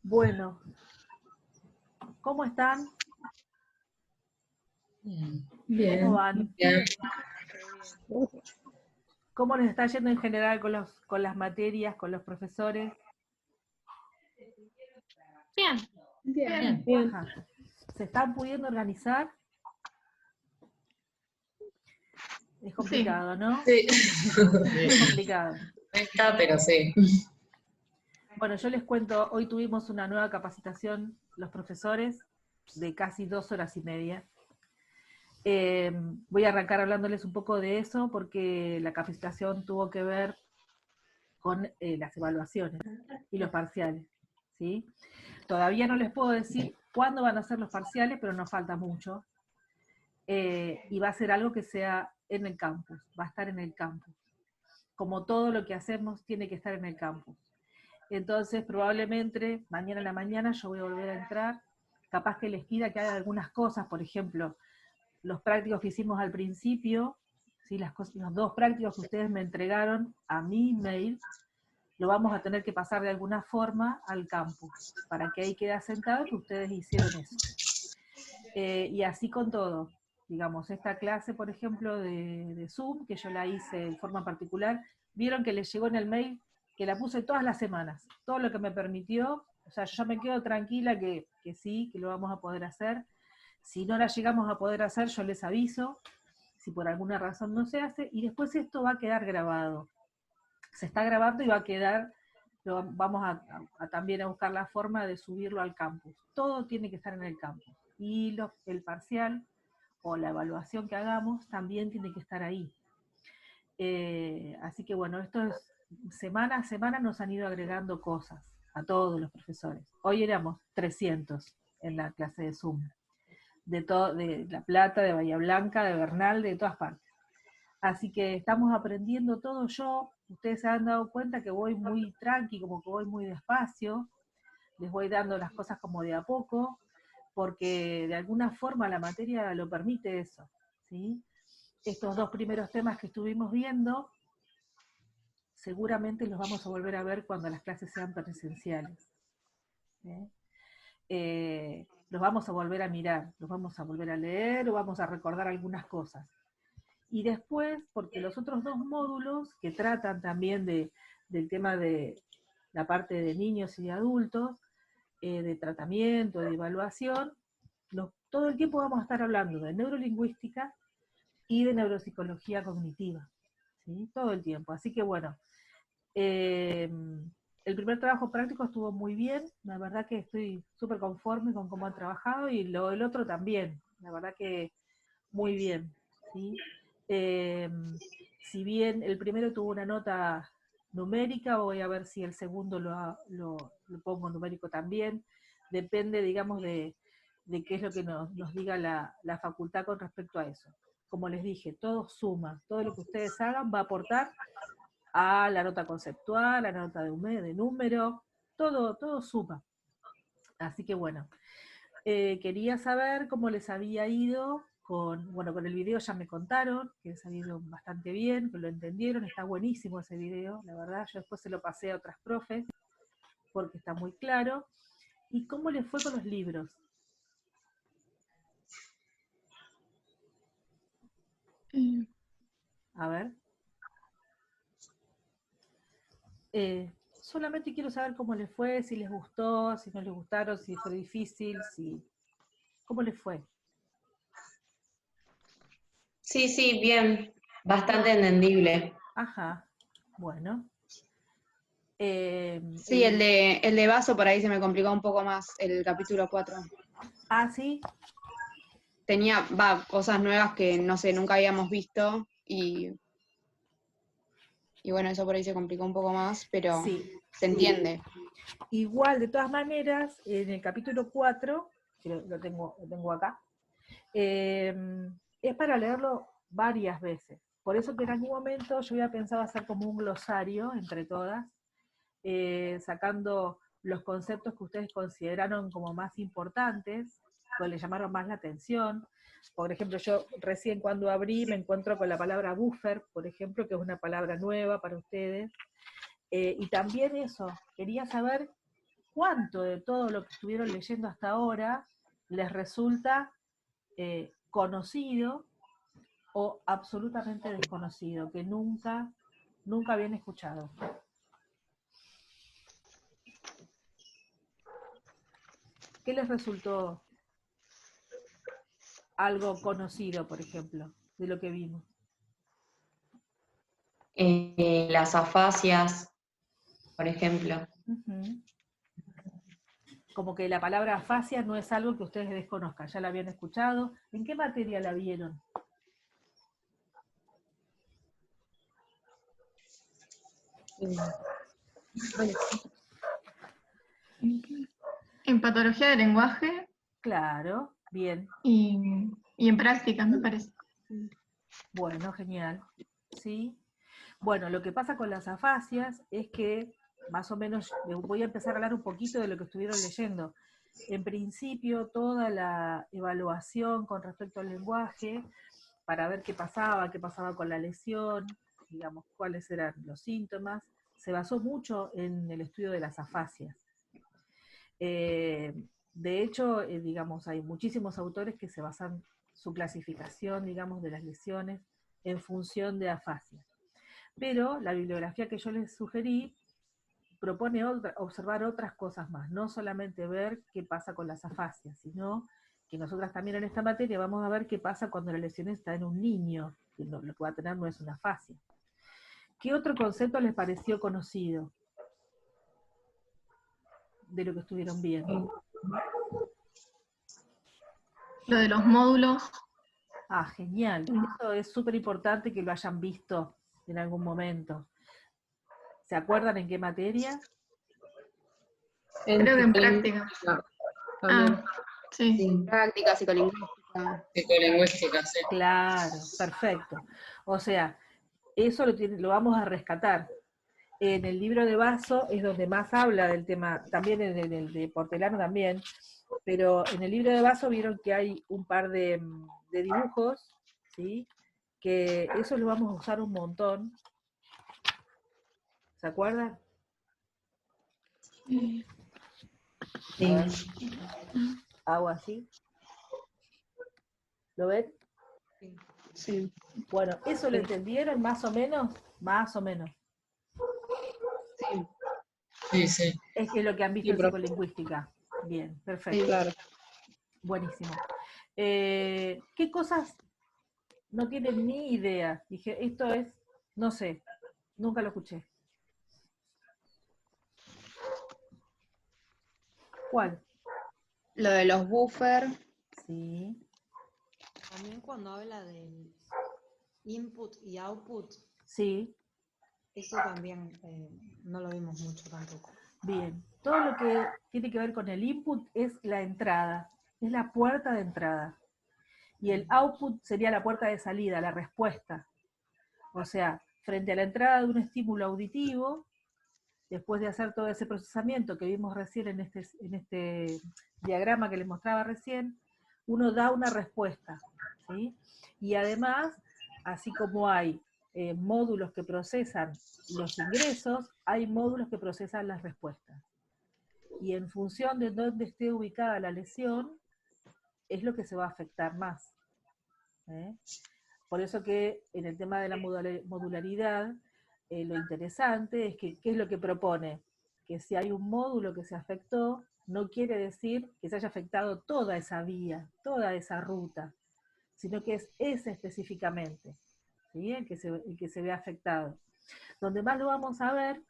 Bueno, ¿cómo están? Bien, ¿Cómo van? bien. ¿Cómo les está yendo en general con las materias, con los profesores? Bien, Bien. bien. Ajá. ¿Se están pudiendo organizar? Es complicado, ¿no? Sí. Es complicado. Está, pero sí. Bueno, yo les cuento, hoy tuvimos una nueva capacitación, los profesores, de casi 2 horas y media. Voy a arrancar hablándoles un poco de eso, porque la capacitación tuvo que ver con las evaluaciones y los parciales, ¿sí? Todavía no les puedo decir cuándo van a ser los parciales, pero nos falta mucho. Y va a ser algo que sea en el campus, va a estar en el campus. Como todo lo que hacemos tiene que estar en el campus. Entonces, probablemente, mañana en la mañana yo voy a volver a entrar, capaz que les pida que haga algunas cosas, por ejemplo, los prácticos que hicimos al principio, ¿sí? Los 2 prácticos que ustedes me entregaron a mi email, lo vamos a tener que pasar de alguna forma al campus, para que ahí quede asentado que ustedes hicieron eso. Y así con todo. Digamos, esta clase, por ejemplo, de Zoom, que yo la hice en forma particular, vieron que les llegó en el mail que la puse todas las semanas. Todo lo que me permitió, o sea, yo ya me quedo tranquila que sí, que lo vamos a poder hacer. Si no la llegamos a poder hacer, yo les aviso, si por alguna razón no se hace, y después esto va a quedar grabado. Se está grabando y va a quedar, vamos a también a buscar la forma de subirlo al campus. Todo tiene que estar en el campus. Y el parcial o la evaluación que hagamos también tiene que estar ahí. Así que bueno, esto es semana a semana nos han ido agregando cosas a todos los profesores. Hoy éramos 300 en la clase de Zoom, de La Plata, de Bahía Blanca, de Bernal, de todas partes. Así que estamos aprendiendo todo yo. Ustedes se han dado cuenta que voy muy tranqui, como que voy muy despacio, les voy dando las cosas como de a poco, porque de alguna forma la materia lo permite eso, ¿sí? Estos 2 primeros temas que estuvimos viendo, seguramente los vamos a volver a ver cuando las clases sean presenciales. Los vamos a volver a mirar, los vamos a volver a leer o vamos a recordar algunas cosas. Y después, porque los otros 2 módulos que tratan también del tema de la parte de niños y de adultos, de tratamiento, de evaluación, todo el tiempo vamos a estar hablando de neurolingüística y de neuropsicología cognitiva, ¿sí? Todo el tiempo. Así que bueno, el primer trabajo práctico estuvo muy bien, la verdad que estoy súper conforme con cómo han trabajado, y el otro también, la verdad que muy bien, ¿sí? Si bien el primero tuvo una nota numérica, voy a ver si el segundo lo pongo numérico también, depende, digamos, de qué es lo que nos diga la facultad con respecto a eso. Como les dije, todo suma, todo lo que ustedes hagan va a aportar a la nota conceptual, a la nota de número, todo suma. Así que bueno, quería saber cómo les había ido con el video. Ya me contaron que les ha ido bastante bien, que lo entendieron, está buenísimo ese video, la verdad. Yo después se lo pasé a otras profes, porque está muy claro. ¿Y cómo les fue con los libros? A ver. Solamente quiero saber cómo les fue, si les gustó, si no les gustaron, si fue difícil, ¿cómo les fue? Sí, sí, bien. Bastante entendible. Ajá, bueno. Sí, el de vaso por ahí se me complicó un poco más, el capítulo 4. Sí. Tenía, cosas nuevas que, no sé, nunca habíamos visto y bueno, eso por ahí se complicó un poco más, pero Sí. se entiende. Igual, de todas maneras, en el capítulo 4, que lo tengo acá, es para leerlo varias veces. Por eso que en algún momento yo había pensado hacer como un glosario entre todas, sacando los conceptos que ustedes consideraron como más importantes, o les llamaron más la atención. Por ejemplo, yo recién cuando abrí me encuentro con la palabra buffer, por ejemplo, que es una palabra nueva para ustedes. Y también eso, quería saber cuánto de todo lo que estuvieron leyendo hasta ahora les resulta conocido o absolutamente desconocido, que nunca habían escuchado. ¿Qué les resultó algo conocido, por ejemplo, de lo que vimos? Las afasias, por ejemplo. Uh-huh. Como que la palabra afasia no es algo que ustedes desconozcan, ya la habían escuchado. ¿En qué materia la vieron? En patología del lenguaje Claro, bien. y en prácticas, me parece. Bueno, genial. ¿Sí? Bueno, lo que pasa con las afasias es que, más o menos, voy a empezar a hablar un poquito de lo que estuvieron leyendo. En principio, toda la evaluación con respecto al lenguaje, para ver qué pasaba con la lesión, digamos, cuáles eran los síntomas, se basó mucho en el estudio de las afasias. De hecho, digamos, hay muchísimos autores que se basan su clasificación, digamos, de las lesiones en función de afasias. Pero la bibliografía que yo les sugerí propone observar otras cosas más, no solamente ver qué pasa con las afasias, sino que nosotras también en esta materia vamos a ver qué pasa cuando la lesión está en un niño, que lo que va a tener no es una afasia. ¿Qué otro concepto les pareció conocido de lo que estuvieron viendo? Lo de los módulos. Ah, genial. Eso es súper importante que lo hayan visto en algún momento. ¿Se acuerdan en qué materia? Creo que en práctica. También. Sí. Sí. Práctica, psicolingüística. Psicolingüística, sí. Claro, perfecto. O sea, eso lo vamos a rescatar. En el libro de Basso es donde más habla del tema, también en el de Portelano también, pero en el libro de Basso vieron que hay un par de dibujos, ¿sí? Que eso lo vamos a usar un montón. ¿Se acuerdan? Sí. Hago así. ¿Lo ven? Sí. Bueno, ¿eso lo entendieron más o menos? Más o menos. Sí, Sí, sí. Es que lo que han visto Sí, en profe. psicolingüística. Bien, perfecto. sí, claro. Buenísimo. ¿Qué cosas no tienen ni idea? Dije, esto es, no sé, nunca lo escuché. ¿Cuál? Lo de los buffers. Sí, También cuando habla del input y output, sí, eso también no lo vimos mucho tampoco. bien. Todo lo que tiene que ver con el input es la entrada, es la puerta de entrada. Y el output sería la puerta de salida, la respuesta. O sea, frente a la entrada de un estímulo auditivo, después de hacer todo ese procesamiento que vimos recién en este diagrama que les mostraba recién, uno da una respuesta, ¿sí? Y además, así como hay módulos que procesan los ingresos, hay módulos que procesan las respuestas. Y en función de dónde esté ubicada la lesión, es lo que se va a afectar más. Por eso que en el tema de la modularidad, lo interesante es que, ¿qué es lo que propone? Que si hay un módulo que se afectó, no quiere decir que se haya afectado toda esa vía, toda esa ruta, sino que es ese específicamente, ¿sí? el que se ve afectado. Donde más lo vamos a ver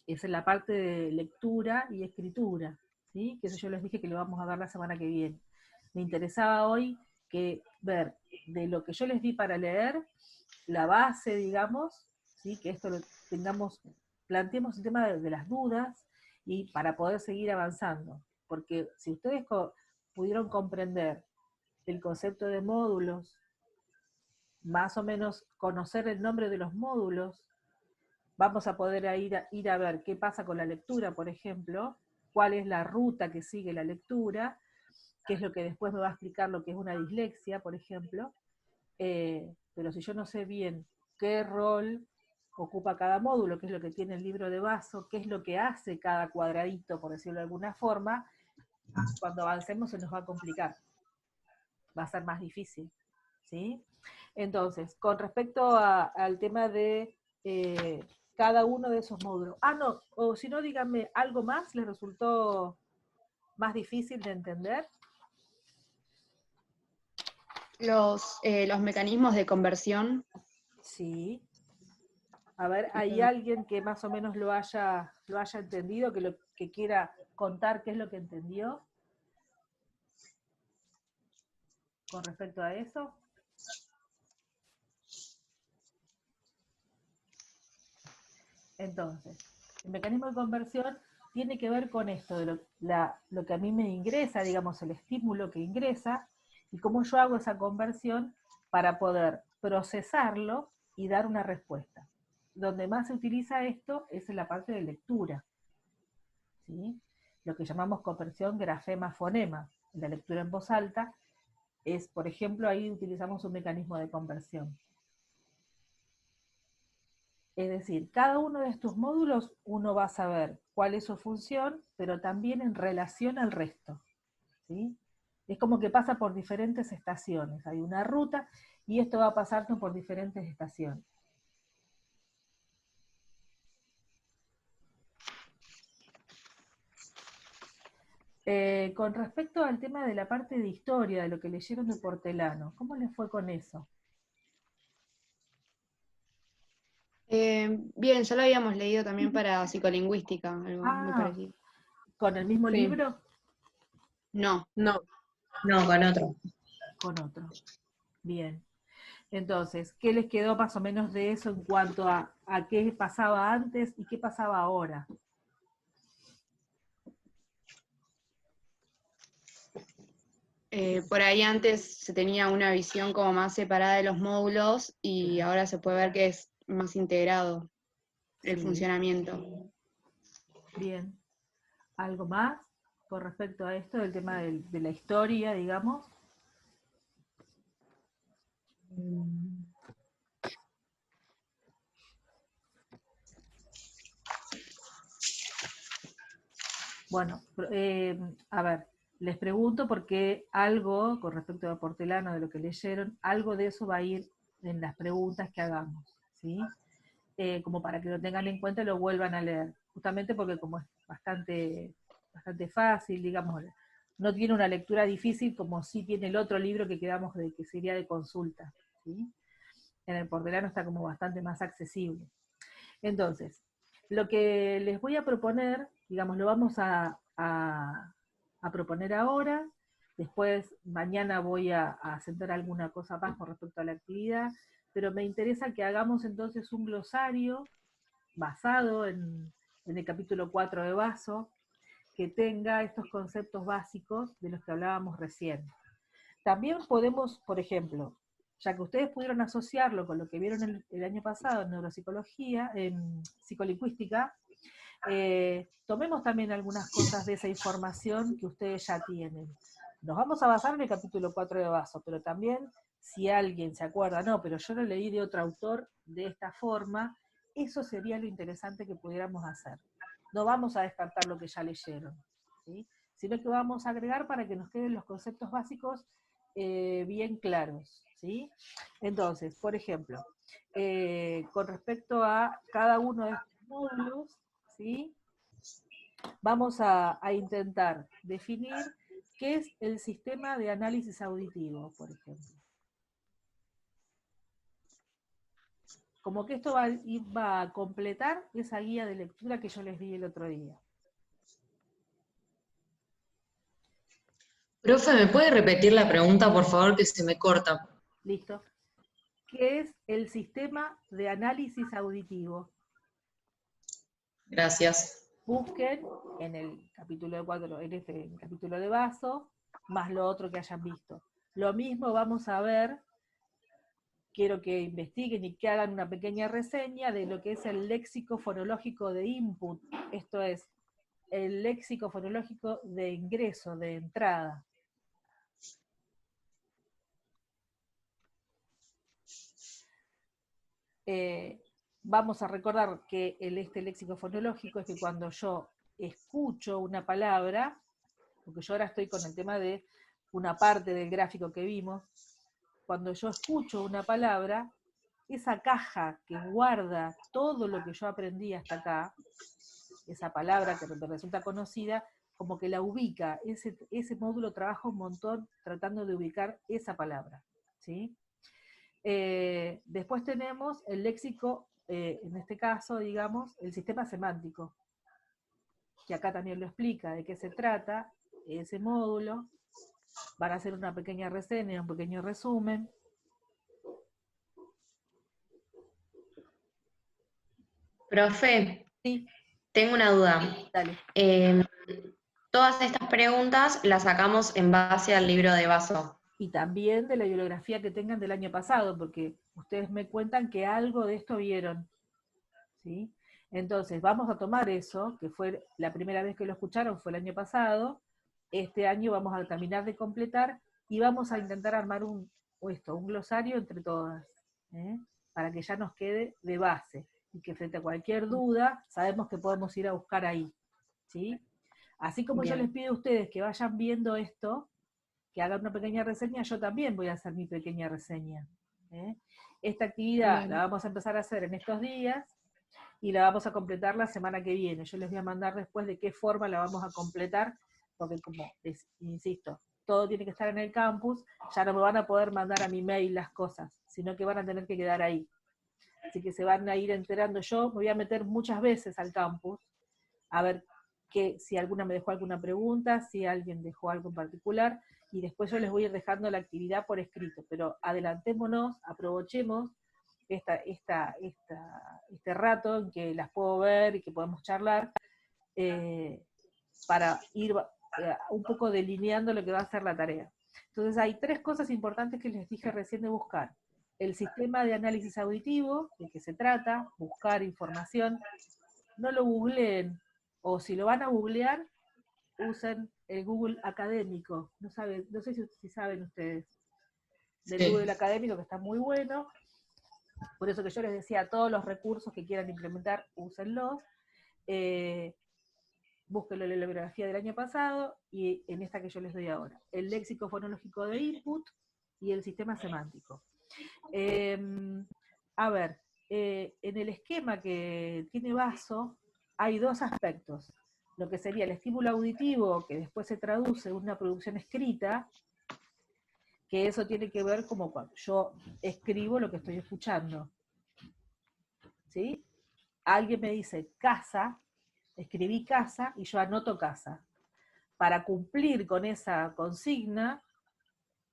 es en la parte de lectura y escritura, ¿sí? Que eso yo les dije que lo vamos a ver la semana que viene. Me interesaba hoy ver de lo que yo les di para leer, la base, digamos, ¿sí? Que esto lo planteemos el tema de las dudas y para poder seguir avanzando. Porque si ustedes pudieron comprender el concepto de módulos, más o menos conocer el nombre de los módulos, vamos a poder ir a ver qué pasa con la lectura, por ejemplo, cuál es la ruta que sigue la lectura, qué es lo que después me va a explicar lo que es una dislexia, por ejemplo, pero si yo no sé bien qué rol ocupa cada módulo, qué es lo que tiene el libro de vaso, qué es lo que hace cada cuadradito, por decirlo de alguna forma, cuando avancemos se nos va a complicar, va a ser más difícil, ¿sí? Entonces, con respecto al tema de cada uno de esos módulos. No, o si no, díganme, ¿algo más les resultó más difícil de entender? Los mecanismos de conversión. Sí. A ver, ¿hay alguien que más o menos lo haya entendido, que quiera contar qué es lo que entendió con respecto a eso? Entonces, el mecanismo de conversión tiene que ver con esto, de lo que a mí me ingresa, digamos, el estímulo que ingresa, y cómo yo hago esa conversión para poder procesarlo y dar una respuesta. Donde más se utiliza esto es en la parte de lectura, ¿sí? Lo que llamamos conversión grafema-fonema, la lectura en voz alta, es, por ejemplo, ahí utilizamos un mecanismo de conversión. Es decir, cada uno de estos módulos uno va a saber cuál es su función, pero también en relación al resto, ¿sí? Es como que pasa por diferentes estaciones, hay una ruta y esto va pasando por diferentes estaciones. Con respecto al tema de la parte de historia, de lo que leyeron de Portelano, ¿cómo les fue con eso? Bien, ya lo habíamos leído también para psicolingüística, algo muy parecido. ¿Con el mismo Sí. libro? No, No, No, con otro. Con otro. Bien. Entonces, ¿qué les quedó más o menos de eso en cuanto a qué pasaba antes y qué pasaba ahora? por ahí antes se tenía una visión como más separada de los módulos y ahora se puede ver que es más integrado el Sí. funcionamiento. Bien. ¿Algo más con respecto a esto, del tema de la historia, digamos? Bueno, a ver, les pregunto porque algo, con respecto a Portelano, de lo que leyeron, algo de eso va a ir en las preguntas que hagamos, ¿sí? Como para que lo tengan en cuenta y lo vuelvan a leer, justamente porque como es bastante fácil, digamos, no tiene una lectura difícil como sí tiene el otro libro que quedamos que sería de consulta, ¿sí? En el Portelano está como bastante más accesible. Entonces, lo que les voy a proponer, digamos, lo vamos a proponer ahora, después mañana voy a sentar alguna cosa más con respecto a la actividad, pero me interesa que hagamos entonces un glosario basado en el capítulo 4 de Vaso, que tenga estos conceptos básicos de los que hablábamos recién. También podemos, por ejemplo, ya que ustedes pudieron asociarlo con lo que vieron el año pasado en neuropsicología, en psicolingüística, tomemos también algunas cosas de esa información que ustedes ya tienen. Nos vamos a basar en el capítulo 4 de Vaso, pero también si alguien se acuerda, no, pero yo lo leí de otro autor de esta forma, eso sería lo interesante que pudiéramos hacer. No vamos a descartar lo que ya leyeron, ¿sí? Sino que vamos a agregar para que nos queden los conceptos básicos bien claros, ¿sí? Entonces, por ejemplo, con respecto a cada uno de estos módulos, ¿sí? Vamos a intentar definir qué es el sistema de análisis auditivo, por ejemplo. Como que esto va a completar esa guía de lectura que yo les di el otro día. Profe, ¿me puede repetir la pregunta, por favor, que se me corta? ¿Listo? ¿Qué es el sistema de análisis auditivo? Gracias. Busquen en el capítulo de 4, en este capítulo de Vaso, más lo otro que hayan visto. Lo mismo vamos a ver, quiero que investiguen y que hagan una pequeña reseña de lo que es el léxico fonológico de input, esto es, el léxico fonológico de ingreso, de entrada. vamos a recordar que este léxico fonológico es que cuando yo escucho una palabra, porque yo ahora estoy con el tema de una parte del gráfico que vimos, cuando yo escucho una palabra, esa caja que guarda todo lo que yo aprendí hasta acá, esa palabra que me resulta conocida, como que la ubica, ese módulo trabaja un montón tratando de ubicar esa palabra, ¿sí? Después tenemos el léxico, en este caso, digamos, el sistema semántico, que acá también lo explica, de qué se trata ese módulo. Van a hacer una pequeña reseña, un pequeño resumen. Profe, Sí, tengo una duda. dale. Todas estas preguntas las sacamos en base al libro de Vaso. Y también de la bibliografía que tengan del año pasado, porque ustedes me cuentan que algo de esto vieron, ¿sí? Entonces, vamos a tomar eso, que fue la primera vez que lo escucharon, fue el año pasado, este año vamos a terminar de completar, y vamos a intentar armar un glosario entre todas, ¿eh? Para que ya nos quede de base, y que frente a cualquier duda, sabemos que podemos ir a buscar ahí, ¿sí? Así como yo Bien. les pido a ustedes que vayan viendo esto, que hagan una pequeña reseña, yo también voy a hacer mi pequeña reseña, ¿eh? Esta actividad Bien. la vamos a empezar a hacer en estos días, y la vamos a completar la semana que viene. Yo les voy a mandar después de qué forma la vamos a completar, porque como insisto, todo tiene que estar en el campus, ya no me van a poder mandar a mi mail las cosas, sino que van a tener que quedar ahí. Así que se van a ir enterando. Yo me voy a meter muchas veces al campus, a ver si alguna me dejó alguna pregunta, si alguien dejó algo en particular, y después yo les voy a ir dejando la actividad por escrito, pero adelantémonos, aprovechemos este rato en que las puedo ver y que podemos charlar, para ir un poco delineando lo que va a ser la tarea. Entonces hay 3 cosas importantes que les dije recién de buscar. El sistema de análisis auditivo, de qué se trata, buscar información, no lo googleen, o si lo van a googlear, usen el Google académico. No sé si saben ustedes del Sí. Google académico, que está muy bueno. Por eso que yo les decía, todos los recursos que quieran implementar, úsenlos. Búsquenlo en la bibliografía del año pasado y en esta que yo les doy ahora. El léxico fonológico de input y el sistema semántico. A ver, en el esquema que tiene Vaso hay 2 aspectos. Lo que sería el estímulo auditivo, que después se traduce en una producción escrita, que eso tiene que ver como cuando yo escribo lo que estoy escuchando. ¿Sí? Alguien me dice casa, escribí casa y yo anoto casa. Para cumplir con esa consigna,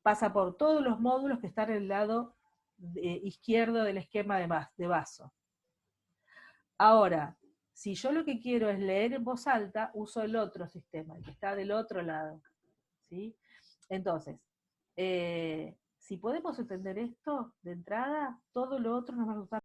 pasa por todos los módulos que están en el lado izquierdo del esquema de Vaso. Ahora, si yo lo que quiero es leer en voz alta, uso el otro sistema, el que está del otro lado, ¿sí? Entonces, si podemos entender esto de entrada, todo lo otro nos va a resultar